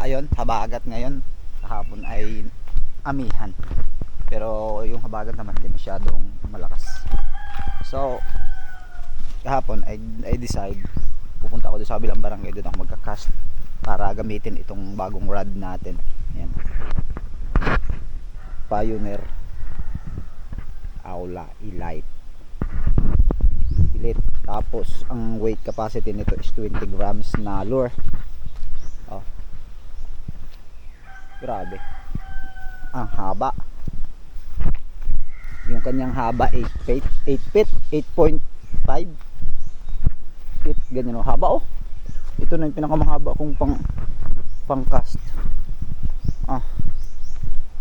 ayun, habagat ngayon. Kahapon ay amihan. Pero yung habagat naman hindi masyadong malakas. So, kahapon I decide pupunta ako doon sa kabilang barangay, doon ako magka-cast para gamitin itong bagong rod natin. Ayan. Pioneer Aula Elite. Tapos ang weight capacity nito is 20 grams na lure. Oh. Grabe. Ang haba. Yung kanyang haba 8 feet, 8.5 feet, ganyan o haba. Oh, ito na yung pinakamahaba kong pang cast.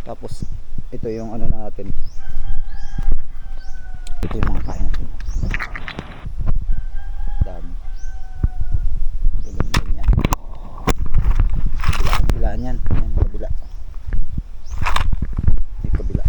Tapos ito yung ano natin, ito yung mga kain natin. Dami. Ilan yan, kabilaan yan, yan kabila, yung kabila.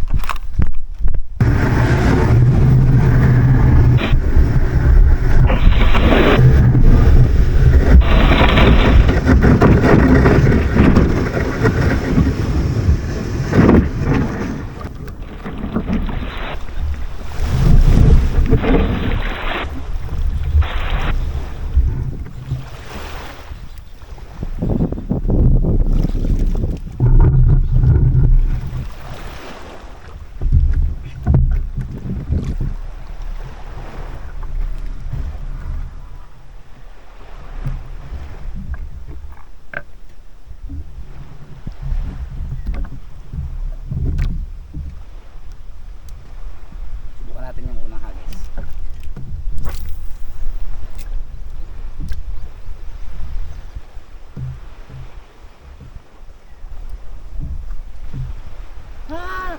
Natin yung unang hagis.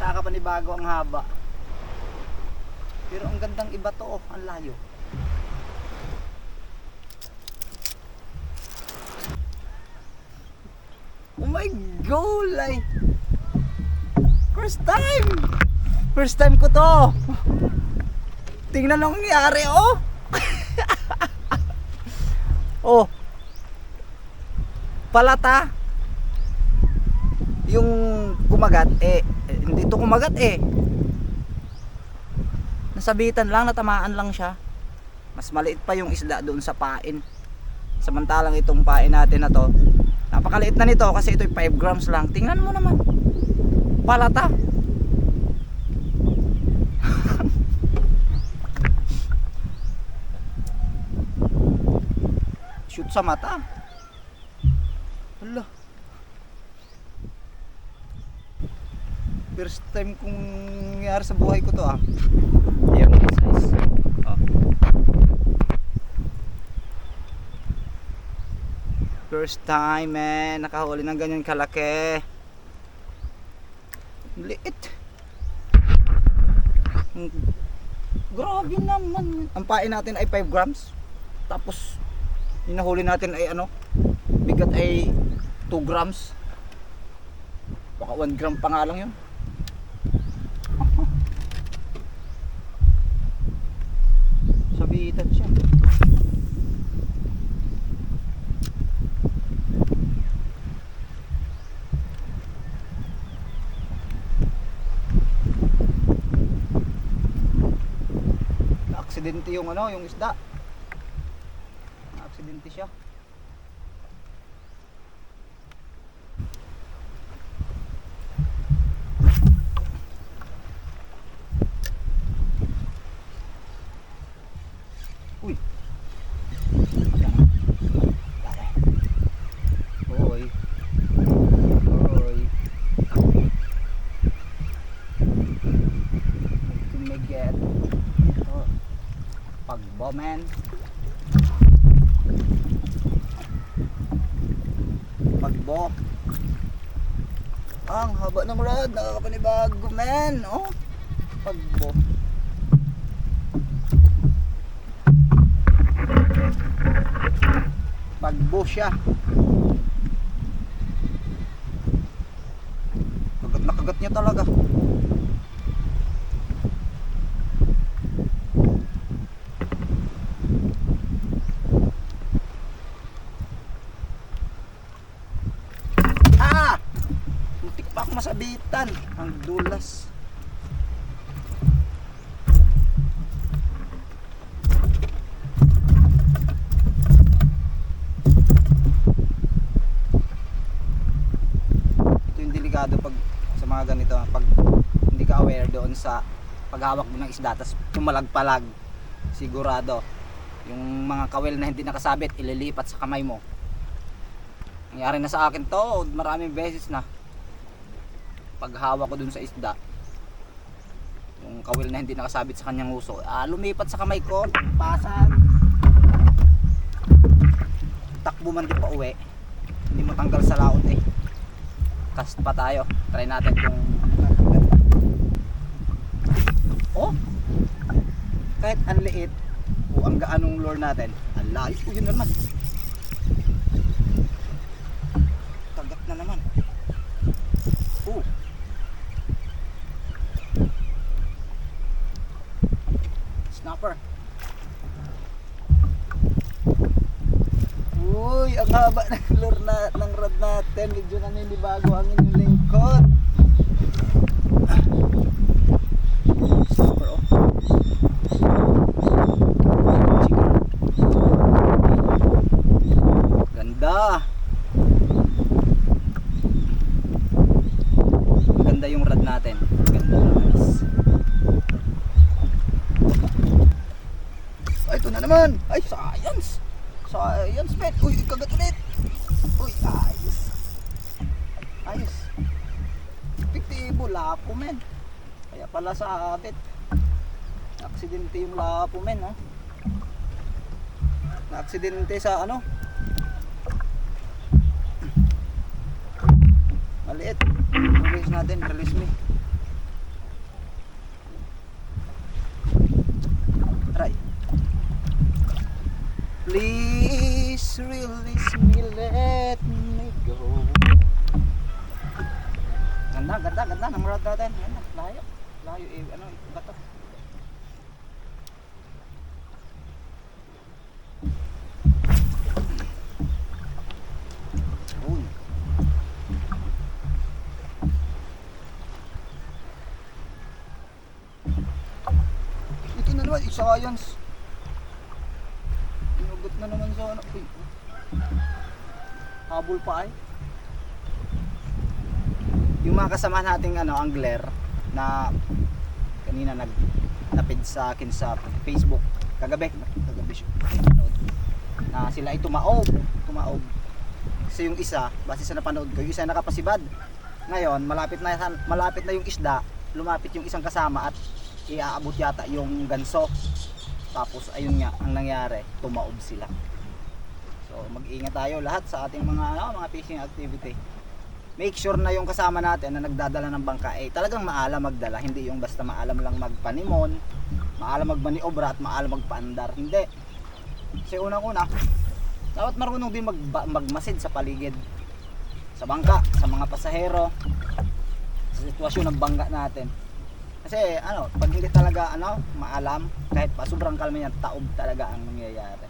Nakakapanibago ang haba. Pero ang gandang iba to, ang layo. Oh my God! First time ko to. Tingnan ang nangyari, oh. Oh. Palata. Yung kumagat hindi to kumagat nasabitan lang, natamaan lang siya. Mas maliit pa yung isda doon sa pain. Samantalang itong pain natin na to, napakaliit na nito kasi ito'y 5 grams lang. Tingnan mo naman. Palata. Shoot sa mata. Hala. First time kong nangyari sa buhay ko to Ayan yung size. First time nakahuli ng ganyan kalaki. Liit. Grabe naman. Ang pain natin ay 5 grams. Tapos yung nahuli natin ay bigat ay 2 grams. Baka 1 gram pa nga lang yun. Sabitan siya. Na-aksidente yung yung isda. Na-aksidente siya. Uy. Oy. Oy. Tumiget. Pagbo, man. Pagbo. Ang haba ng rod, nakakapanibago, man. Oh. Pagbo. Pagbo siya. Kagat na kagat niya talaga. Muntik pa ako masabitan. Ang dulas. Ito yung delikado pag sa mga ganito. Pag hindi ka aware doon sa paghawak mo ng isda, tapos pumalagpalag, sigurado yung mga kawel na hindi nakasabit ililipat sa kamay mo. Nangyari na sa akin to maraming beses na. Paghawak ko dun sa isda, yung kawel na hindi nakasabit sa kanyang uso, lumipat sa kamay ko, pasan, takbo man di pa uwi, hindi mo tanggal sa laot eh. Cast pa tayo, try natin kung oh, kahit ang liit o ang gaanong lure natin, ang layo. Yun naman, kagat na naman. Snapper. Uy, ang haba ng lure ng rod natin. Medyo naninibago ang inyong lingkod. Snapper, oh. Ganda. Ganda yung rod natin. Ganda, nice. Ay, ito na naman. Ay, science. Science, man. Uy, kagat ulit. Uy, ayos. Ayos. Epektibo, lapo, men. Kaya pala sabit. Aksidente yung lapo, men, oh. Na-aksidente sa ano? Maliit. Release natin, release me. Try. Please release me, let me go. Ganda ng rod natin. Ganda, layo. Layo, ano, bato. Uy. Ito na naman, science. Inugot na naman sa ano. Uy. Habol pa ay. Yung mga kasama nating ano, angler na kanina nagnapid sa akin sa Facebook kagabi siya, na sila ay tumaob kasi yung isa, base sa napanood ko, yung isa nakapasibad. Ngayon malapit na yung isda, lumapit yung isang kasama at iaabot yata yung ganso. Tapos ayun nga ang nangyari, tumaob sila. So mag-ingat tayo lahat sa ating mga fishing activity. Make sure na yung kasama natin na nagdadala ng bangka talagang maalam magdala, hindi yung basta maalam lang magpanimon, maalam magmaniobra at maalam magpaandar. Hindi. Kasi unang-una, dapat marunong din magmasid sa paligid, sa bangka, sa mga pasahero, sa sitwasyon ng bangka natin. Kasi ano, pag hindi talaga maalam, kahit pa sobrang kalma yan, taob talaga ang nangyayari.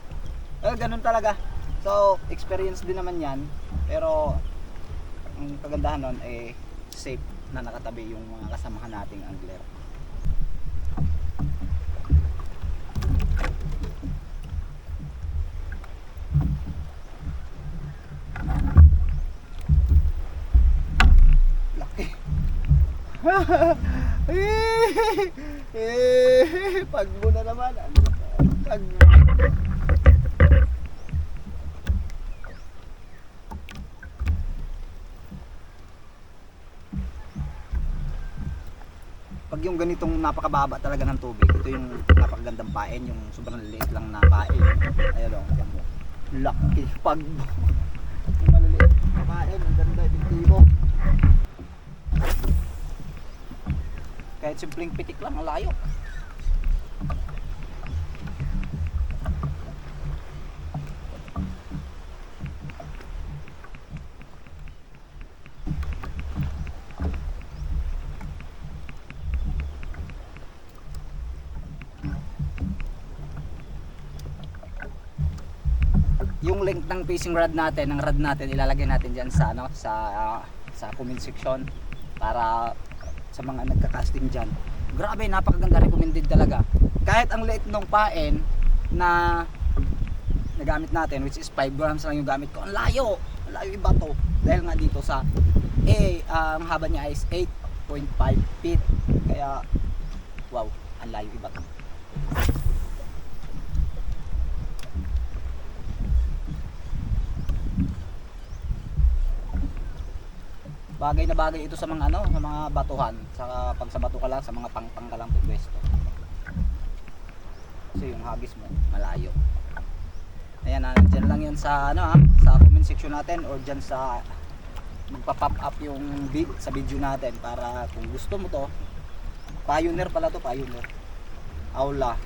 Ganun talaga. So, experience din naman yan, pero ang kagandahan nun safe na nakatabi yung mga kasamahan nating angler. Laki. Pagbo na naman. Pagbo. Pag yung ganitong napakababa talaga ng tubig, ito yung napakagandang pain, yung sobrang liit lang na pain. Ayun o, laki pagbo. Yung maliliit na pain, ang ganda, epektibo. Kahit simpleng pitik lang, ang layo. yung length ng fishing rod natin, ng rod natin, ilalagay natin diyan sa ano, sa comment section para sa mga nagka-casting diyan. Grabe, napakaganda, recommended talaga. Kahit ang liit ng pain na nagamit natin, which is 5 grams lang yung gamit ko, ang layo iba to. Dahil nga dito sa ang haba niya is 8.5 feet. Kaya wow, ang layo iba to. Bagay na bagay ito sa mga ano, sa mga batuhan, sa pag sa bato ka lang, sa mga pangpang ka lang pwesto. Kasi yung hagis mo malayo. Ayan, nandiyan lang yun sa ano, sa comment section natin or diyan sa magpa-pop up yung sa video natin para kung gusto mo to. Pioneer pala to, Pioneer. Aula.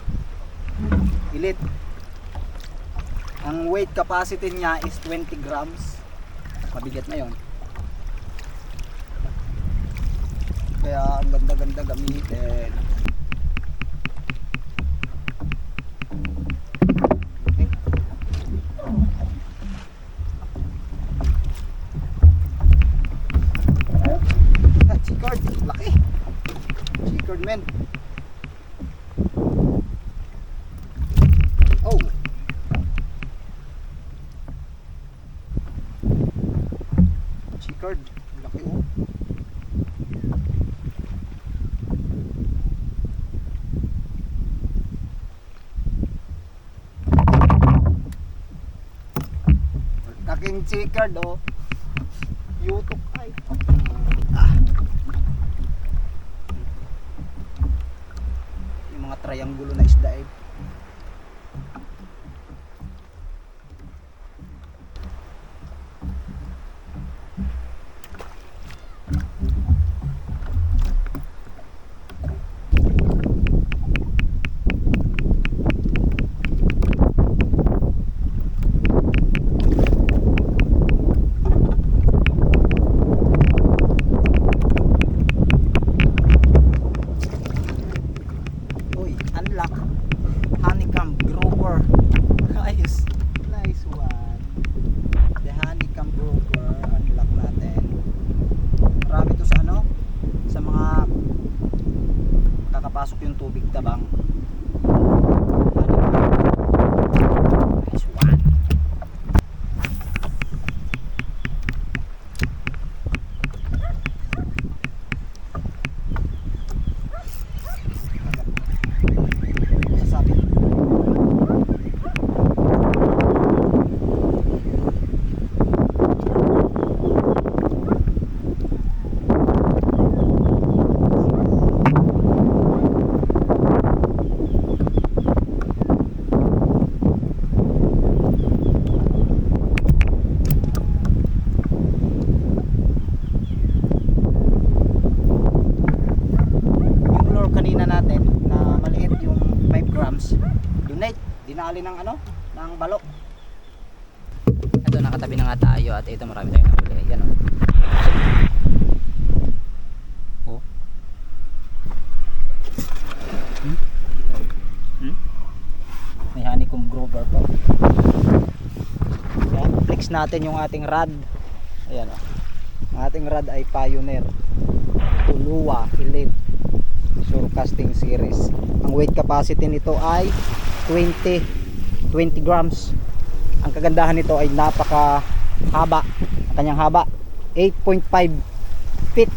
Elite. Ang weight capacity niya is 20 grams. Mabigat na yun. Kaya ang ganda-ganda gamitin. Okay. Chicard, laki. Chicard, men. Oh. Chicard, laki oh. Laking chicard oh. Yutok ay. Yung mga triangulo na isda eh. Honeycomb grouper. Ayos. Nice one. The honeycomb grouper. Unlock natin. Marami to sa ano, sa mga kakapasok yung tubig tabang. Nice one. Dinali ng ano, ng balok. Ito, nakatabi na nga tayo at ito marami tayong nahuli. Yan oh. May honeycomb grouper po. Yan, flex natin yung ating rod. Ayan oh. Ang ating rod ay Pioneer Tuluwa Elite Shore Casting Series. Ang weight capacity nito ay 20 grams. Ang kagandahan nito ay napaka haba. Ang kanyang haba 8.5 feet.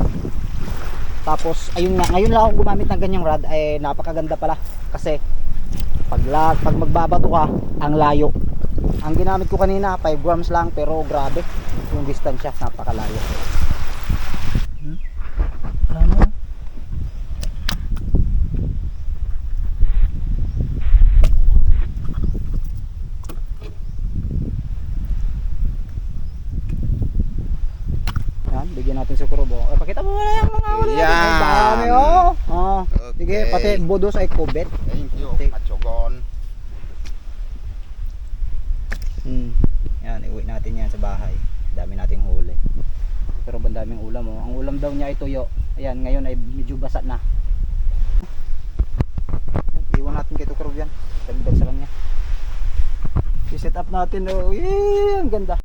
Tapos ayun nga, ngayon lang ako gumamit ng ganyang rod, ay napakaganda pala kasi pag magbabato ka, ang layo. Ang ginamit ko kanina 5 grams lang, pero grabe yung distansya, napakalayo. Ano? Bigyan natin sa kurobo. Pakita mo muna yung mga huli. Yan. Dami oh. Oh. Okay. Sige, pati budos ay kubet. Thank you, Machogon. Yan, iuwi natin yan sa bahay. Dami nating huli. Pero bandaming ulam oh. Ang ulam daw niya ay tuyo. Ayan, ngayon ay medyo basa na. Iwan natin kay Tukrov yan. Dagdag sa kanya. set up natin. Oh, yee, ang ganda.